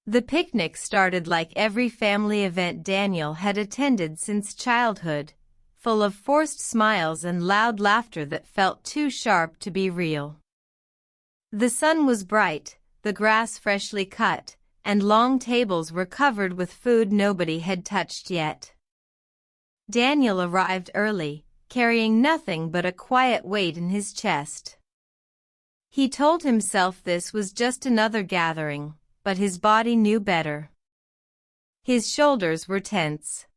The picnic started like every family event Daniel had attended since childhood, full of forced smiles and loud laughter that felt too sharp to be real. The sun was bright, the grass freshly cut, and long tables were covered with food nobody had touched yet. Daniel arrived early, carrying nothing but a quiet weight in his chest. He told himself this was just another gathering, but his body knew better. His shoulders were tense.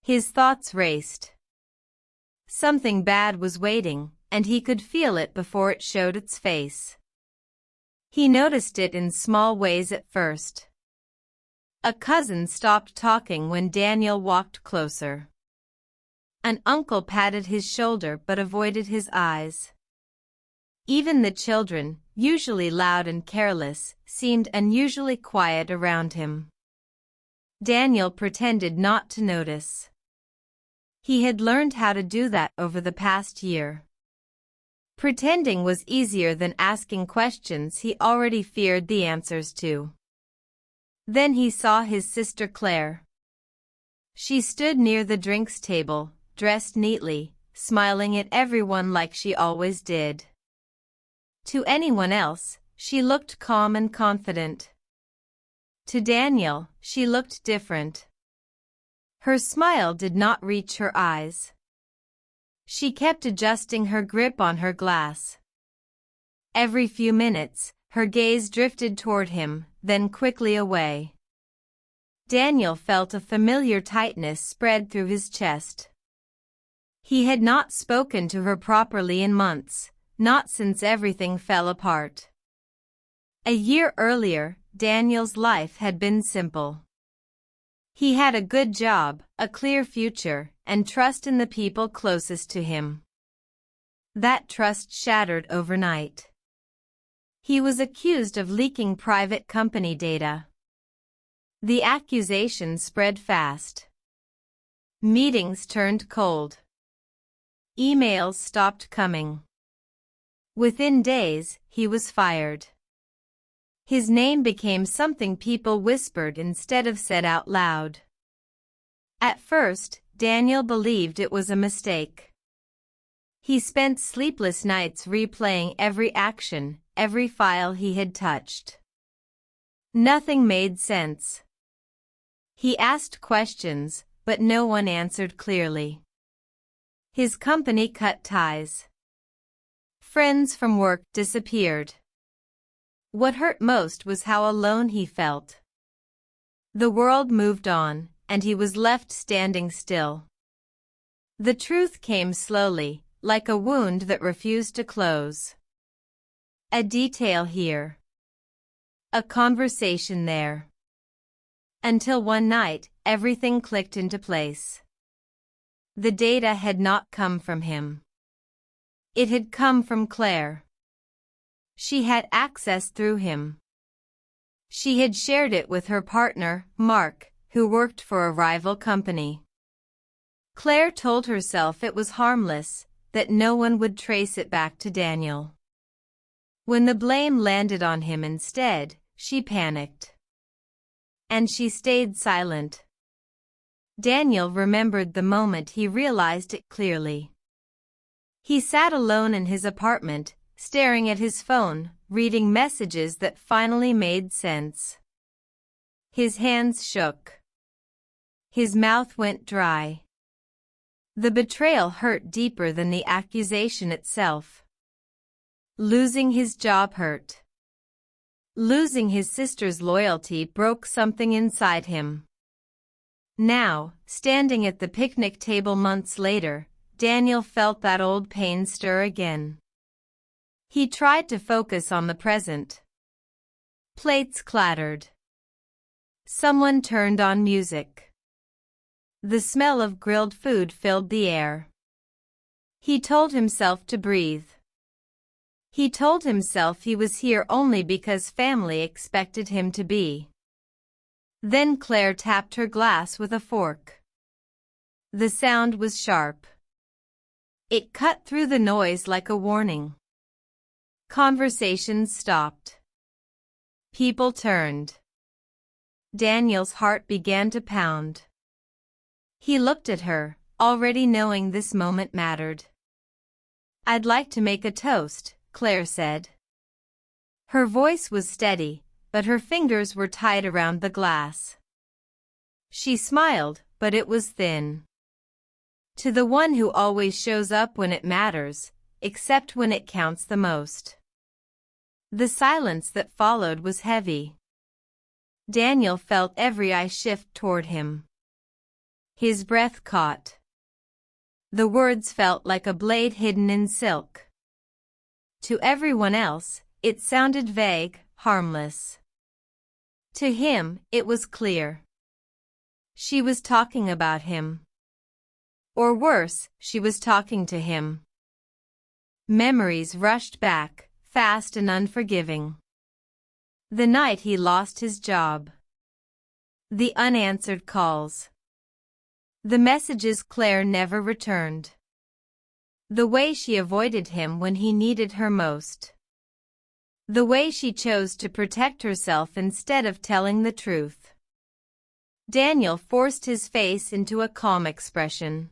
His thoughts raced. Something bad was waiting, and he could feel it before it showed its face. He noticed it in small ways at first. A cousin stopped talking when Daniel walked closer. An uncle patted his shoulder but avoided his eyes. Even the children, usually loud and careless, seemed unusually quiet around him. Daniel pretended not to notice. He had learned how to do that over the past year. Pretending was easier than asking questions he already feared the answers to. Then he saw his sister Claire. She stood near the drinks table, dressed neatly, smiling at everyone like she always did. To anyone else, she looked calm and confident. To Daniel, she looked different. Her smile did not reach her eyes. She kept adjusting her grip on her glass. Every few minutes, her gaze drifted toward him, then quickly away. Daniel felt a familiar tightness spread through his chest. He had not spoken to her properly in months, not since everything fell apart. A year earlier, Daniel's life had been simple. He had a good job, a clear future, and trust in the people closest to him. That trust shattered overnight. He was accused of leaking private company data. The accusation spread fast. Meetings turned cold. Emails stopped coming. Within days, he was fired. His name became something people whispered instead of said out loud. At first, Daniel believed it was a mistake. He spent sleepless nights replaying every action, every file he had touched. Nothing made sense. He asked questions, but no one answered clearly. His company cut ties. Friends from work disappeared. What hurt most was how alone he felt. The world moved on, and he was left standing still. The truth came slowly, like a wound that refused to close. A detail here. A conversation there. Until one night, everything clicked into place. The data had not come from him. It had come from Claire. She had access through him. She had shared it with her partner, Mark, who worked for a rival company. Claire told herself it was harmless, that no one would trace it back to Daniel. When the blame landed on him instead, she panicked. And she stayed silent. Daniel remembered the moment he realized it clearly. He sat alone in his apartment, staring at his phone, reading messages that finally made sense. His hands shook. His mouth went dry. The betrayal hurt deeper than the accusation itself. Losing his job hurt. Losing his sister's loyalty broke something inside him. Now, standing at the picnic table months later, Daniel felt that old pain stir again. He tried to focus on the present. Plates clattered. Someone turned on music. The smell of grilled food filled the air. He told himself to breathe. He told himself he was here only because family expected him to be. Then Claire tapped her glass with a fork. The sound was sharp. It cut through the noise like a warning. Conversations stopped. People turned. Daniel's heart began to pound. He looked at her, already knowing this moment mattered. "I'd like to make a toast," Claire said. Her voice was steady, but her fingers were tied around the glass. She smiled, but it was thin. "To the one who always shows up when it matters, except when it counts the most." The silence that followed was heavy. Daniel felt every eye shift toward him. His breath caught. The words felt like a blade hidden in silk. To everyone else, it sounded vague, harmless. To him, it was clear. She was talking about him. Or worse, she was talking to him. Memories rushed back, fast and unforgiving. The night he lost his job. The unanswered calls. The messages Claire never returned. The way she avoided him when he needed her most. The way she chose to protect herself instead of telling the truth. Daniel forced his face into a calm expression.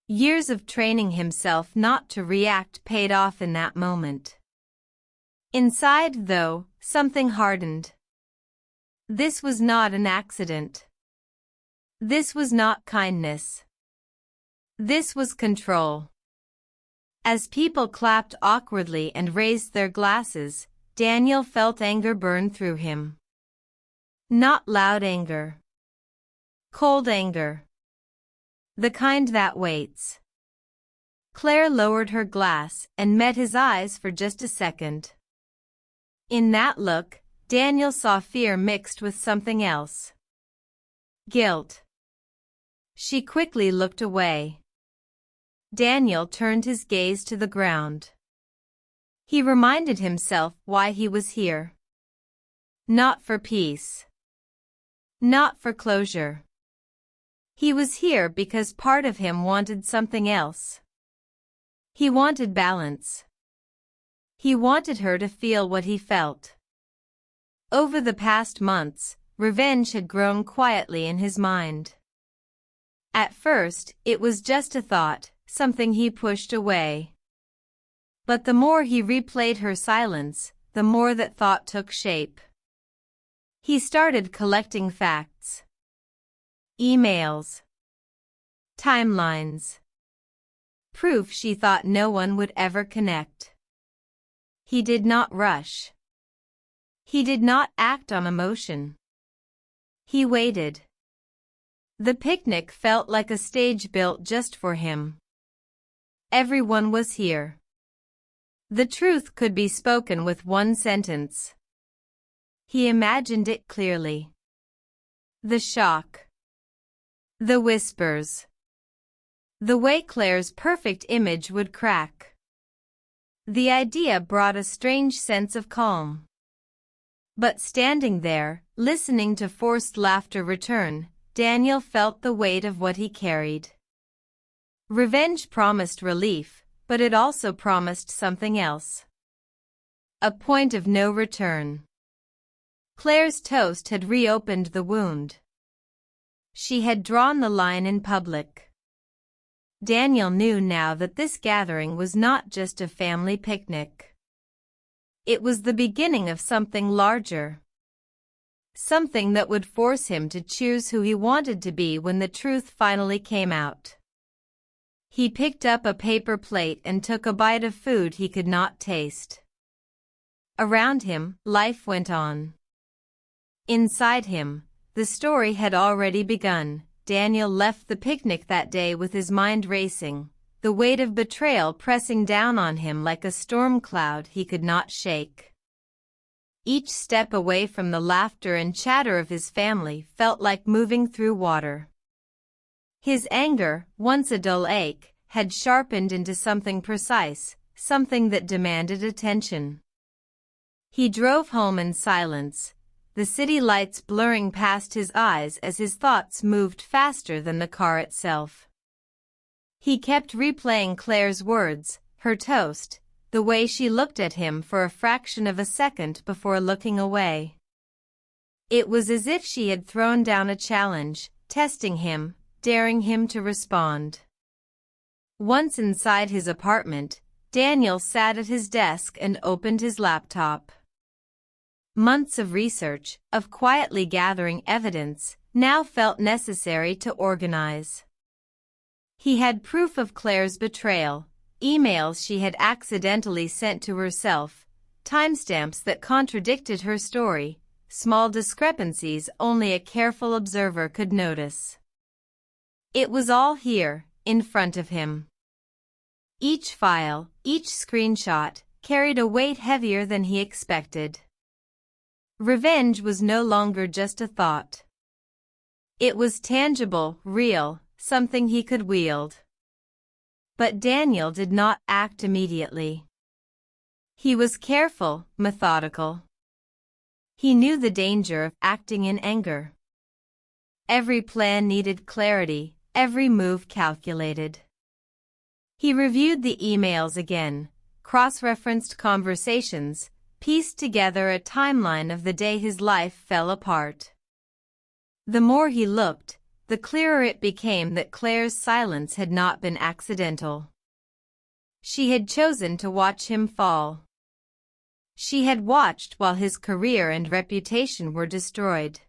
Years of training himself not to react paid off in that moment. Inside, though, something hardened. This was not an accident. This was not kindness. This was control. As people clapped awkwardly and raised their glasses, Daniel felt anger burn through him. Not loud anger. Cold anger. The kind that waits. Claire lowered her glass and met his eyes for just a second. In that look, Daniel saw fear mixed with something else. Guilt. She quickly looked away. Daniel turned his gaze to the ground. He reminded himself why he was here. Not for peace. Not for closure. He was here because part of him wanted something else. He wanted balance. He wanted her to feel what he felt. Over the past months, revenge had grown quietly in his mind. At first, it was just a thought, something he pushed away. But the more he replayed her silence, the more that thought took shape. He started collecting facts. Emails. Timelines. Proof she thought no one would ever connect. He did not rush. He did not act on emotion. He waited. The picnic felt like a stage built just for him. Everyone was here. The truth could be spoken with one sentence. He imagined it clearly. The shock. The whispers. The way Claire's perfect image would crack. The idea brought a strange sense of calm. But standing there, listening to forced laughter return, Daniel felt the weight of what he carried. Revenge promised relief, but it also promised something else. A point of no return. Claire's toast had reopened the wound. She had drawn the line in public. Daniel knew now that this gathering was not just a family picnic. It was the beginning of something larger. Something that would force him to choose who he wanted to be when the truth finally came out. He picked up a paper plate and took a bite of food he could not taste. Around him, life went on. Inside him, the story had already begun. Daniel left the picnic that day with his mind racing, the weight of betrayal pressing down on him like a storm cloud he could not shake. Each step away from the laughter and chatter of his family felt like moving through water. His anger, once a dull ache, had sharpened into something precise, something that demanded attention. He drove home in silence, the city lights blurring past his eyes as his thoughts moved faster than the car itself. He kept replaying Claire's words, her toast, the way she looked at him for a fraction of a second before looking away. It was as if she had thrown down a challenge, testing him, daring him to respond. Once inside his apartment, Daniel sat at his desk and opened his laptop. Months of research, of quietly gathering evidence, now felt necessary to organize. He had proof of Claire's betrayal, emails she had accidentally sent to herself, timestamps that contradicted her story, small discrepancies only a careful observer could notice. It was all here, in front of him. Each file, each screenshot, carried a weight heavier than he expected. Revenge was no longer just a thought. It was tangible, real, something he could wield. But Daniel did not act immediately. He was careful, methodical. He knew the danger of acting in anger. Every plan needed clarity, every move calculated. He reviewed the emails again, cross-referenced conversations, pieced together a timeline of the day his life fell apart. The more he looked, the clearer it became that Claire's silence had not been accidental. She had chosen to watch him fall. She had watched while his career and reputation were destroyed.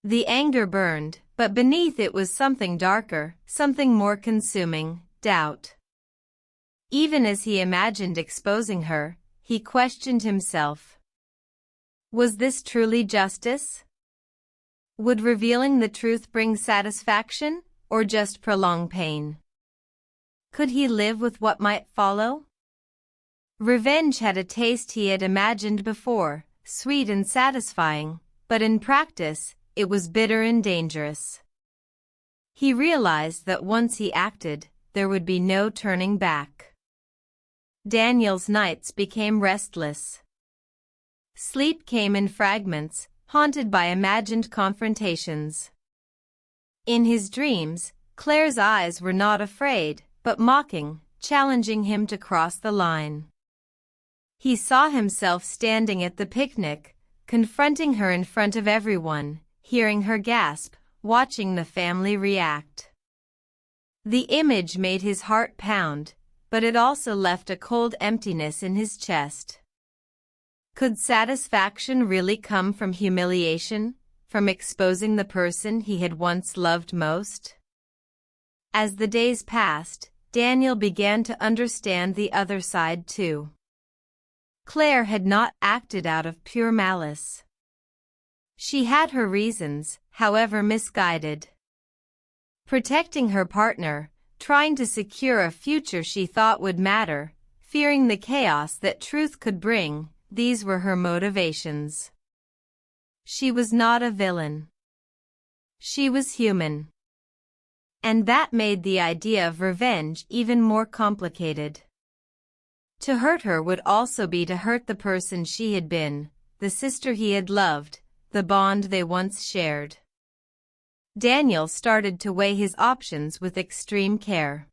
The anger burned, but beneath it was something darker, something more consuming, doubt. Even as he imagined exposing her, he questioned himself. Was this truly justice? Would revealing the truth bring satisfaction, or just prolong pain? Could he live with what might follow? Revenge had a taste he had imagined before, sweet and satisfying, but in practice, it was bitter and dangerous. He realized that once he acted, there would be no turning back. Daniel's nights became restless. Sleep came in fragments, haunted by imagined confrontations. In his dreams, Claire's eyes were not afraid, but mocking, challenging him to cross the line. He saw himself standing at the picnic, confronting her in front of everyone, hearing her gasp, watching the family react. The image made his heart pound, but it also left a cold emptiness in his chest. Could satisfaction really come from humiliation, from exposing the person he had once loved most? As the days passed, Daniel began to understand the other side too. Claire had not acted out of pure malice. She had her reasons, however misguided. Protecting her partner, trying to secure a future she thought would matter, fearing the chaos that truth could bring, these were her motivations. She was not a villain. She was human. And that made the idea of revenge even more complicated. To hurt her would also be to hurt the person she had been, the sister he had loved, the bond they once shared. Daniel started to weigh his options with extreme care.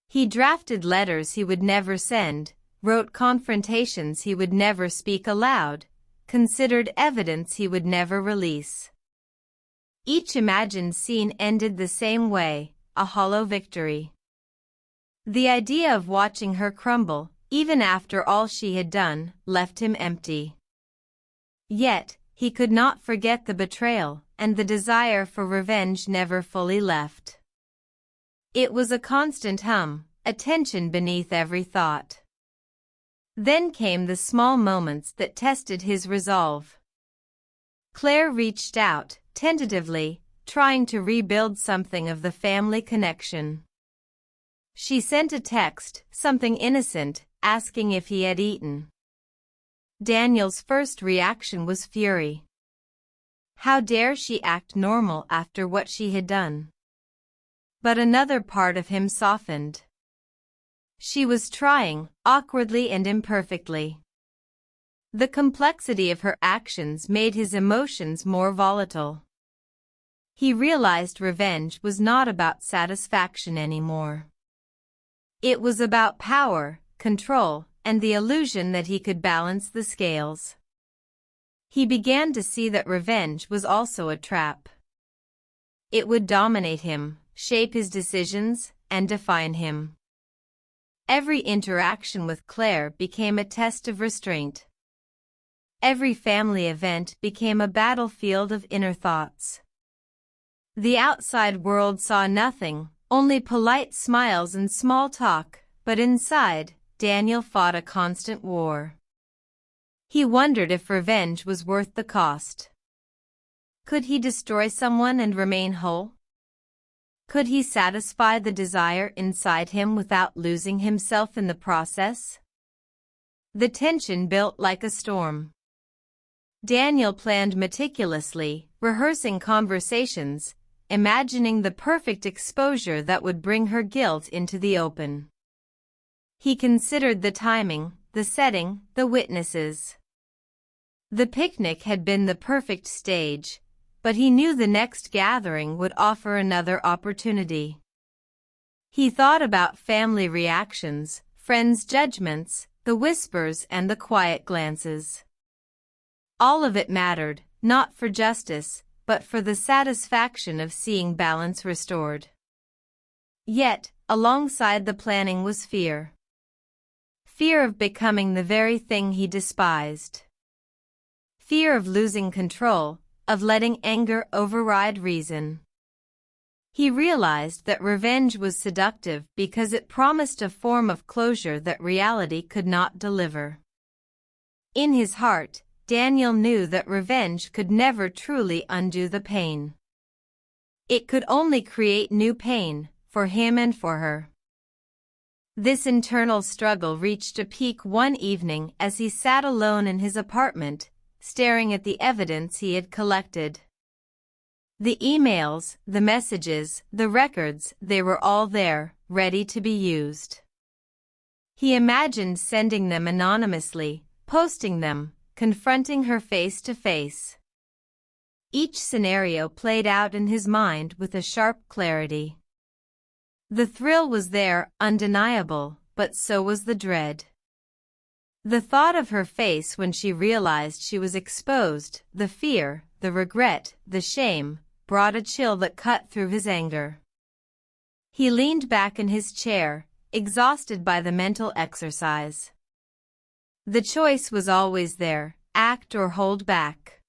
He drafted letters he would never send, wrote confrontations he would never speak aloud, considered evidence he would never release. Each imagined scene ended the same way, a hollow victory. The idea of watching her crumble, even after all she had done, left him empty. Yet, he could not forget the betrayal, and the desire for revenge never fully left. It was a constant hum, a tension beneath every thought. Then came the small moments that tested his resolve. Claire reached out, tentatively, trying to rebuild something of the family connection. She sent a text, something innocent, asking if he had eaten. Daniel's first reaction was fury. How dare she act normal after what she had done? But another part of him softened. She was trying, awkwardly and imperfectly. The complexity of her actions made his emotions more volatile. He realized revenge was not about satisfaction anymore. It was about power, control, and the illusion that he could balance the scales. He began to see that revenge was also a trap. It would dominate him, shape his decisions, and define him. Every interaction with Claire became a test of restraint. Every family event became a battlefield of inner thoughts. The outside world saw nothing, only polite smiles and small talk, but inside, Daniel fought a constant war. He wondered if revenge was worth the cost. Could he destroy someone and remain whole? Could he satisfy the desire inside him without losing himself in the process? The tension built like a storm. Daniel planned meticulously, rehearsing conversations, imagining the perfect exposure that would bring her guilt into the open. He considered the timing, the setting, the witnesses. The picnic had been the perfect stage, but he knew the next gathering would offer another opportunity. He thought about family reactions, friends' judgments, the whispers and the quiet glances. All of it mattered, not for justice, but for the satisfaction of seeing balance restored. Yet, alongside the planning was fear. Fear of becoming the very thing he despised. Fear of losing control, of letting anger override reason. He realized that revenge was seductive because it promised a form of closure that reality could not deliver. In his heart, Daniel knew that revenge could never truly undo the pain. It could only create new pain, for him and for her. This internal struggle reached a peak one evening as he sat alone in his apartment, staring at the evidence he had collected. The emails, the messages, the records, they were all there, ready to be used. He imagined sending them anonymously, posting them, confronting her face to face. Each scenario played out in his mind with a sharp clarity. The thrill was there, undeniable, but so was the dread. The thought of her face when she realized she was exposed, the fear, the regret, the shame, brought a chill that cut through his anger. He leaned back in his chair, exhausted by the mental exercise. The choice was always there, act or hold back.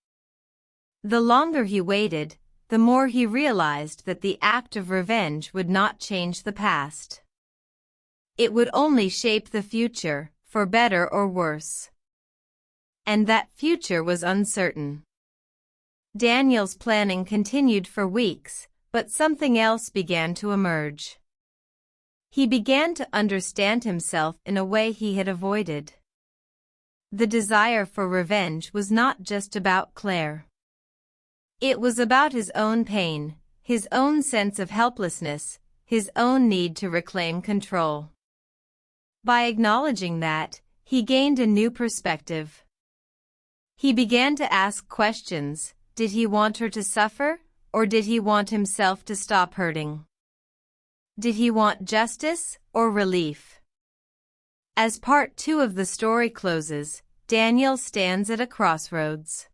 The longer he waited, the more he realized that the act of revenge would not change the past. It would only shape the future, for better or worse. And that future was uncertain. Daniel's planning continued for weeks, but something else began to emerge. He began to understand himself in a way he had avoided. The desire for revenge was not just about Claire. It was about his own pain, his own sense of helplessness, his own need to reclaim control. By acknowledging that, he gained a new perspective. He began to ask questions. Did he want her to suffer, or did he want himself to stop hurting? Did he want justice, or relief? As part 2 of the story closes, Daniel stands at a crossroads.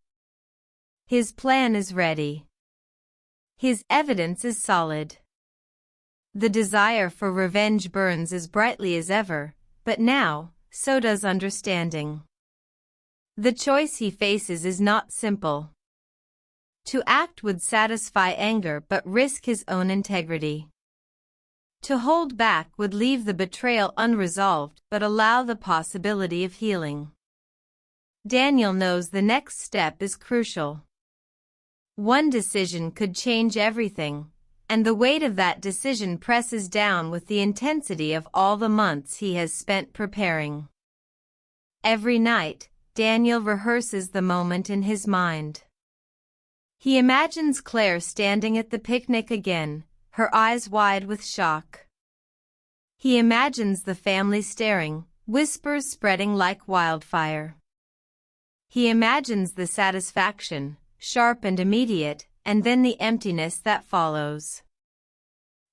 His plan is ready. His evidence is solid. The desire for revenge burns as brightly as ever, but now, so does understanding. The choice he faces is not simple. To act would satisfy anger but risk his own integrity. To hold back would leave the betrayal unresolved but allow the possibility of healing. Daniel knows the next step is crucial. One decision could change everything, and the weight of that decision presses down with the intensity of all the months he has spent preparing. Every night, Daniel rehearses the moment in his mind. He imagines Claire standing at the picnic again, her eyes wide with shock. He imagines the family staring, whispers spreading like wildfire. He imagines the satisfaction, sharp and immediate, and then the emptiness that follows.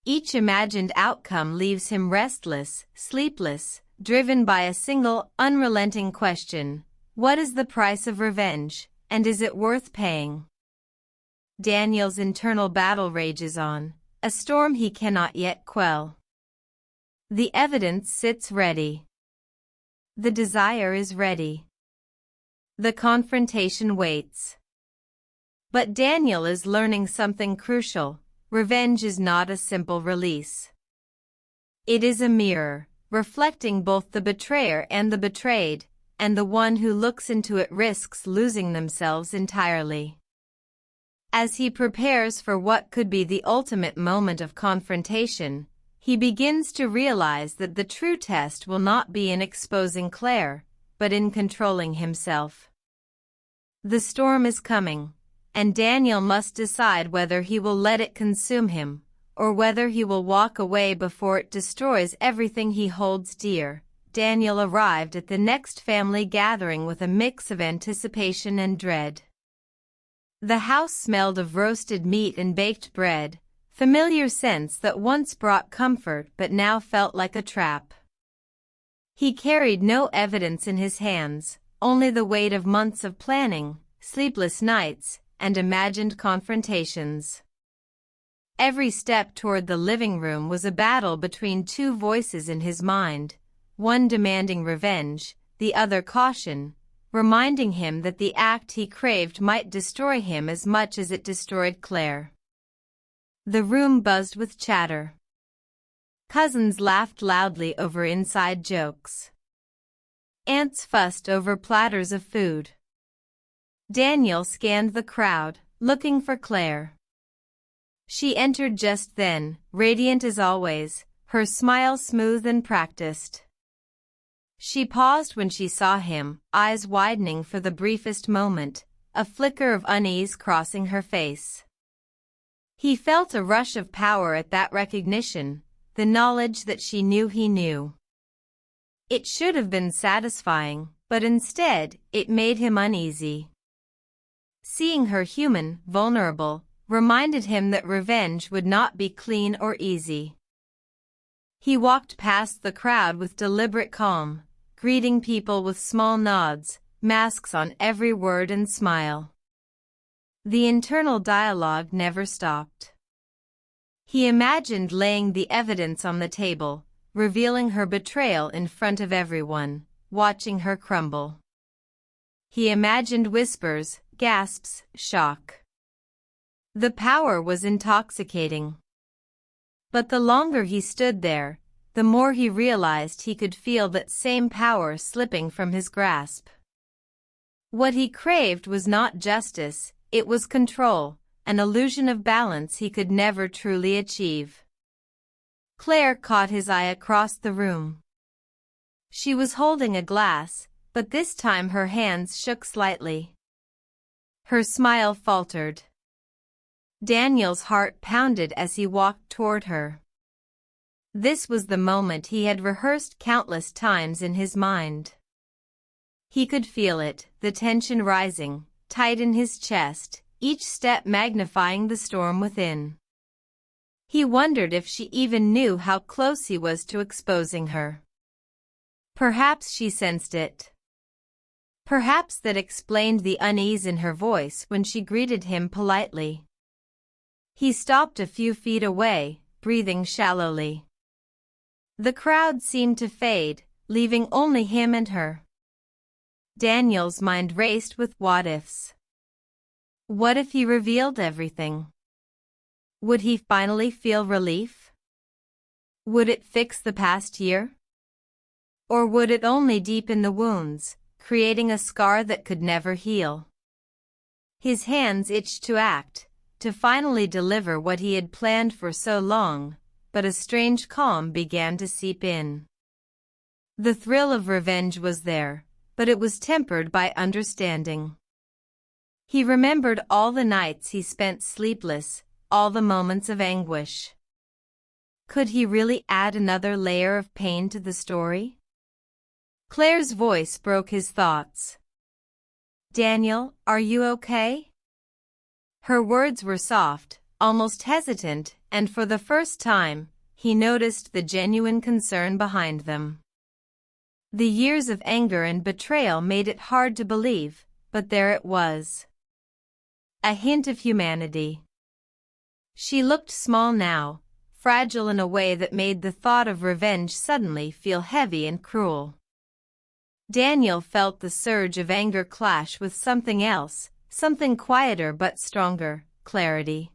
Each imagined outcome leaves him restless, sleepless, driven by a single, unrelenting question: what is the price of revenge, and is it worth paying? Daniel's internal battle rages on, a storm he cannot yet quell. The evidence sits ready. The desire is ready. The confrontation waits. But Daniel is learning something crucial. Revenge is not a simple release. It is a mirror, reflecting both the betrayer and the betrayed, and the one who looks into it risks losing themselves entirely. As he prepares for what could be the ultimate moment of confrontation, he begins to realize that the true test will not be in exposing Claire, but in controlling himself. The storm is coming, and Daniel must decide whether he will let it consume him, or whether he will walk away before it destroys everything he holds dear. Daniel arrived at the next family gathering with a mix of anticipation and dread. The house smelled of roasted meat and baked bread, familiar scents that once brought comfort but now felt like a trap. He carried no evidence in his hands, only the weight of months of planning, sleepless nights, and imagined confrontations. Every step toward the living room was a battle between two voices in his mind, one demanding revenge, the other caution, reminding him that the act he craved might destroy him as much as it destroyed Claire. The room buzzed with chatter. Cousins laughed loudly over inside jokes. Aunts fussed over platters of food. Daniel scanned the crowd, looking for Claire. She entered just then, radiant as always, her smile smooth and practiced. She paused when she saw him, eyes widening for the briefest moment, a flicker of unease crossing her face. He felt a rush of power at that recognition, the knowledge that she knew he knew. It should have been satisfying, but instead, it made him uneasy. Seeing her human, vulnerable, reminded him that revenge would not be clean or easy. He walked past the crowd with deliberate calm, greeting people with small nods, masks on every word and smile. The internal dialogue never stopped. He imagined laying the evidence on the table, revealing her betrayal in front of everyone, watching her crumble. He imagined whispers, gasps, shock. The power was intoxicating. But the longer he stood there, the more he realized he could feel that same power slipping from his grasp. What he craved was not justice, it was control, an illusion of balance he could never truly achieve. Claire caught his eye across the room. She was holding a glass, but this time her hands shook slightly. Her smile faltered. Daniel's heart pounded as he walked toward her. This was the moment he had rehearsed countless times in his mind. He could feel it, the tension rising, tight in his chest, each step magnifying the storm within. He wondered if she even knew how close he was to exposing her. Perhaps she sensed it. Perhaps that explained the unease in her voice when she greeted him politely. He stopped a few feet away, breathing shallowly. The crowd seemed to fade, leaving only him and her. Daniel's mind raced with what-ifs. What if he revealed everything? Would he finally feel relief? Would it fix the past year? Or would it only deepen the wounds, creating a scar that could never heal? His hands itched to act, to finally deliver what he had planned for so long, but a strange calm began to seep in. The thrill of revenge was there, but it was tempered by understanding. He remembered all the nights he spent sleepless, all the moments of anguish. Could he really add another layer of pain to the story? Claire's voice broke his thoughts. "Daniel, are you okay?" Her words were soft, almost hesitant, and for the first time, he noticed the genuine concern behind them. The years of anger and betrayal made it hard to believe, but there it was. A hint of humanity. She looked small now, fragile in a way that made the thought of revenge suddenly feel heavy and cruel. Daniel felt the surge of anger clash with something else, something quieter but stronger, clarity.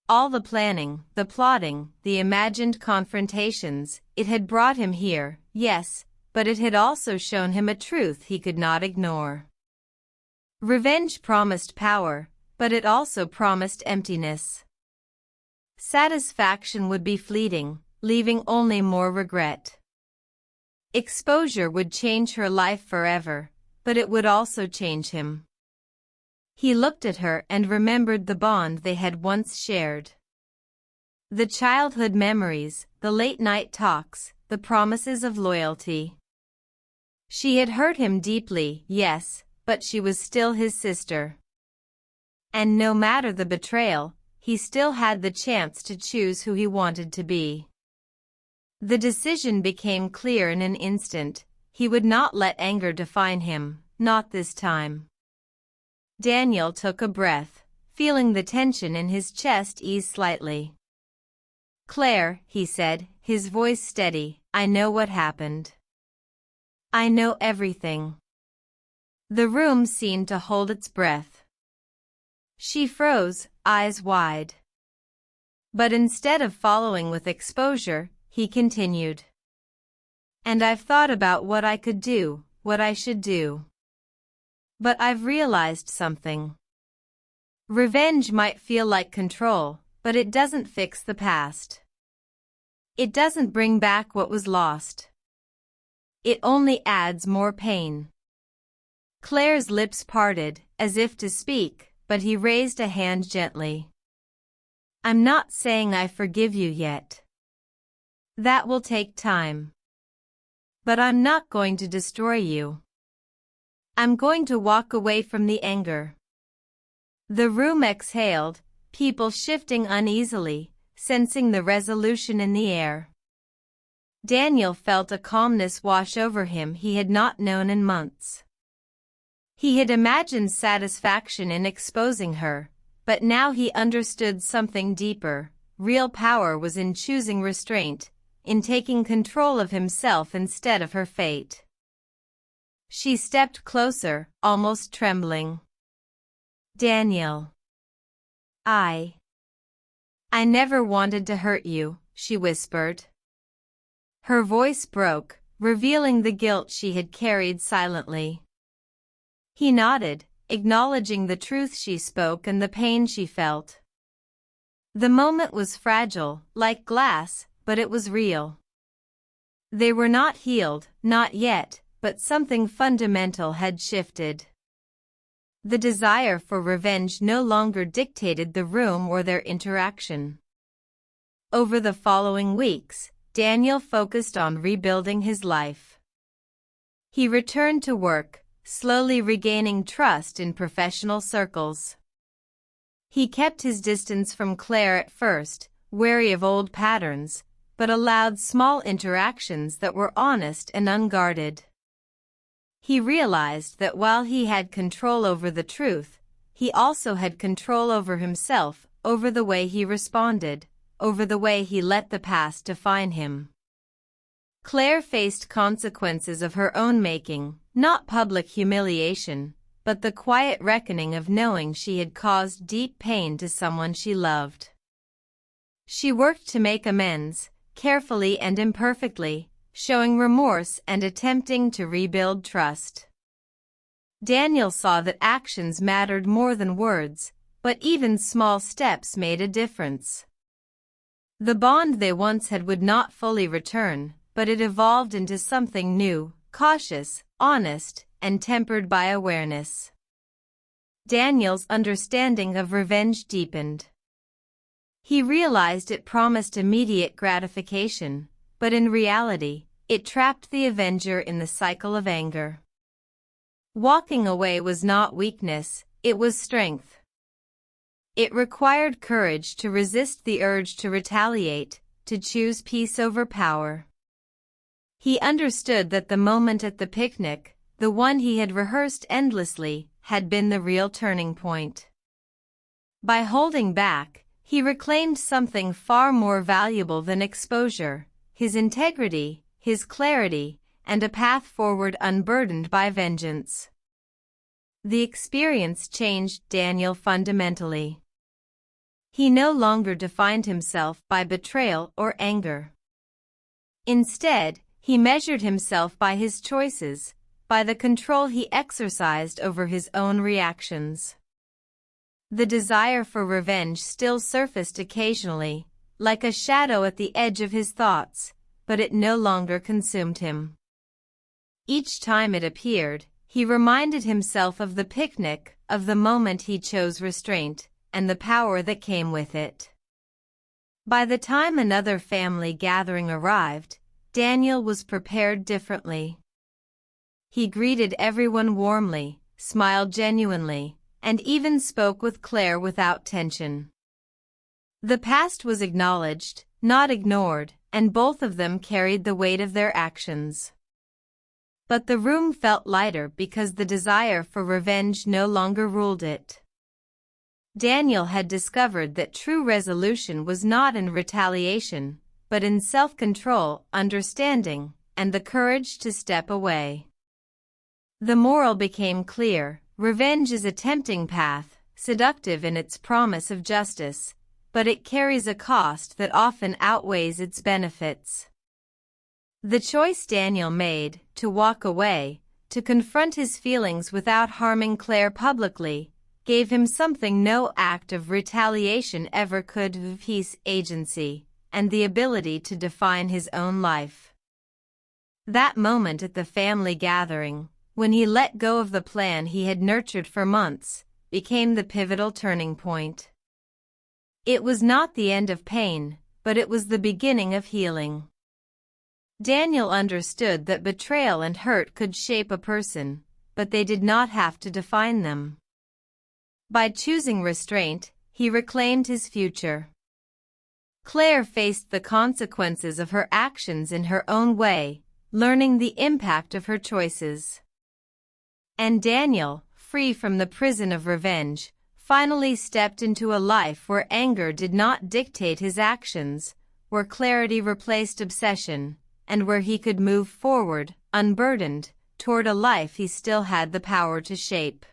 All the planning, the plotting, the imagined confrontations, it had brought him here, yes, but it had also shown him a truth he could not ignore. Revenge promised power, but it also promised emptiness. Satisfaction would be fleeting, leaving only more regret. Exposure would change her life forever, but it would also change him. He looked at her and remembered the bond they had once shared. The childhood memories, the late-night talks, the promises of loyalty. She had hurt him deeply, yes, but she was still his sister. And no matter the betrayal, he still had the chance to choose who he wanted to be. The decision became clear in an instant. He would not let anger define him, not this time. Daniel took a breath, feeling the tension in his chest ease slightly. "Claire," he said, his voice steady, "I know what happened. I know everything." The room seemed to hold its breath. She froze, eyes wide. But instead of following with exposure, he continued. "And I've thought about what I could do, what I should do. But I've realized something. Revenge might feel like control, but it doesn't fix the past. It doesn't bring back what was lost. It only adds more pain." Claire's lips parted, as if to speak, but he raised a hand gently. "I'm not saying I forgive you yet. That will take time. But I'm not going to destroy you. I'm going to walk away from the anger." The room exhaled, people shifting uneasily, sensing the resolution in the air. Daniel felt a calmness wash over him he had not known in months. He had imagined satisfaction in exposing her, but now he understood something deeper. Real power was in choosing restraint, in taking control of himself instead of her fate. She stepped closer, almost trembling. "Daniel. I never wanted to hurt you," she whispered. Her voice broke, revealing the guilt she had carried silently. He nodded, acknowledging the truth she spoke and the pain she felt. The moment was fragile, like glass, but it was real. They were not healed, not yet, but something fundamental had shifted. The desire for revenge no longer dictated the room or their interaction. Over the following weeks, Daniel focused on rebuilding his life. He returned to work, slowly regaining trust in professional circles. He kept his distance from Claire at first, wary of old patterns, but allowed small interactions that were honest and unguarded. He realized that while he had control over the truth, he also had control over himself, over the way he responded, over the way he let the past define him. Claire faced consequences of her own making, not public humiliation, but the quiet reckoning of knowing she had caused deep pain to someone she loved. She worked to make amends, carefully and imperfectly, showing remorse and attempting to rebuild trust. Daniel saw that actions mattered more than words, but even small steps made a difference. The bond they once had would not fully return, but it evolved into something new, cautious, honest, and tempered by awareness. Daniel's understanding of revenge deepened. He realized it promised immediate gratification, but in reality, it trapped the avenger in the cycle of anger. Walking away was not weakness, it was strength. It required courage to resist the urge to retaliate, to choose peace over power. He understood that the moment at the picnic, the one he had rehearsed endlessly, had been the real turning point. By holding back, he reclaimed something far more valuable than exposure: his integrity, his clarity, and a path forward unburdened by vengeance. The experience changed Daniel fundamentally. He no longer defined himself by betrayal or anger. Instead, he measured himself by his choices, by the control he exercised over his own reactions. The desire for revenge still surfaced occasionally, like a shadow at the edge of his thoughts, but it no longer consumed him. Each time it appeared, he reminded himself of the picnic, of the moment he chose restraint, and the power that came with it. By the time another family gathering arrived, Daniel was prepared differently. He greeted everyone warmly, smiled genuinely, and even spoke with Claire without tension. The past was acknowledged, not ignored, and both of them carried the weight of their actions. But the room felt lighter because the desire for revenge no longer ruled it. Daniel had discovered that true resolution was not in retaliation, but in self-control, understanding, and the courage to step away. The moral became clear: revenge is a tempting path, seductive in its promise of justice, but it carries a cost that often outweighs its benefits. The choice Daniel made, to walk away, to confront his feelings without harming Claire publicly, gave him something no act of retaliation ever could: peace, agency, and the ability to define his own life. That moment at the family gathering, when he let go of the plan he had nurtured for months, became the pivotal turning point. It was not the end of pain, but it was the beginning of healing. Daniel understood that betrayal and hurt could shape a person, but they did not have to define them. By choosing restraint, he reclaimed his future. Claire faced the consequences of her actions in her own way, learning the impact of her choices. And Daniel, free from the prison of revenge, finally stepped into a life where anger did not dictate his actions, where clarity replaced obsession, and where he could move forward, unburdened, toward a life he still had the power to shape.